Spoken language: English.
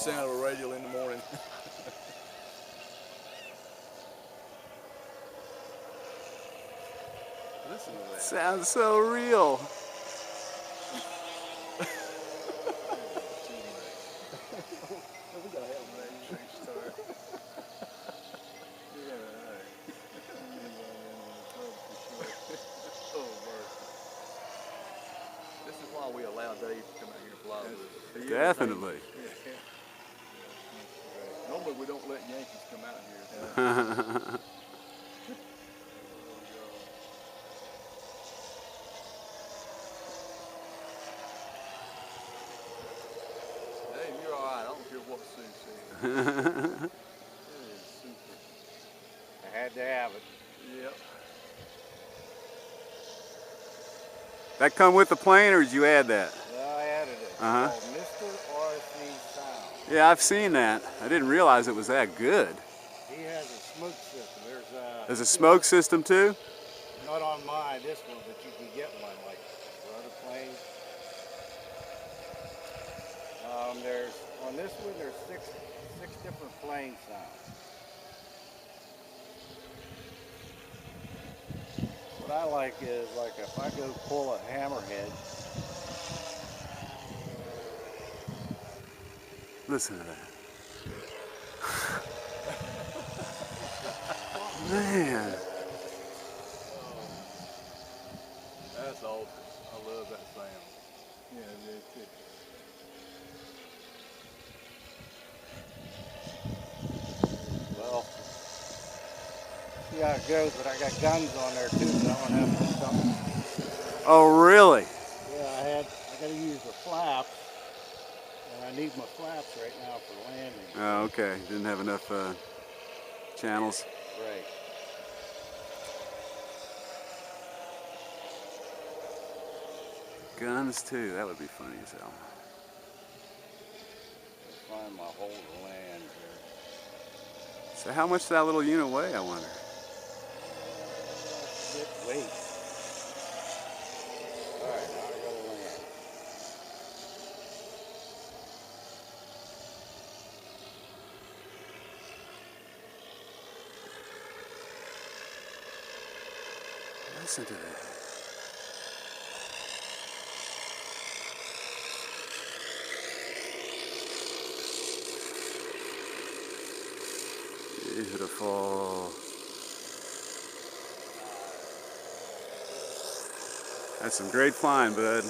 sound of a radio in the morning. Listen to that. Sounds so real. We gotta have an A-Train star. This is why we allow Dave to come out here and fly with us. Definitely. Normally we don't let Yankees come out here. Dave, you're all right. I don't care what Sue says. It is super. I had to have it. Yep. That come with the plane, or did you add that? Well, I added it. It's Uh-huh. called Mr. RC Sound. Yeah, I've seen that. I didn't realize it was that good. He has a smoke system. There's a smoke system too? Not on this one, but you can get one like for other planes. On this one, there's six different plane sounds. What I like is, like, if I go pull a hammerhead, Listen to that. Man. That's awesome. I love that sound. Yeah, it is. well, see how it goes, but I got guns on there too, so I don't have to stop. Oh, really? Yeah, I gotta use the flaps, and I need my flaps right now for landing. Oh, okay. Didn't have enough channels. Right. Guns too. That would be funny as hell. Find my hole to land here. So how much does that little unit weigh, I wonder? Good weight. Alright, now I gotta land. Listen to that. Beautiful. That's some great flying, bud.